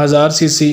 1000 cc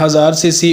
1000 cc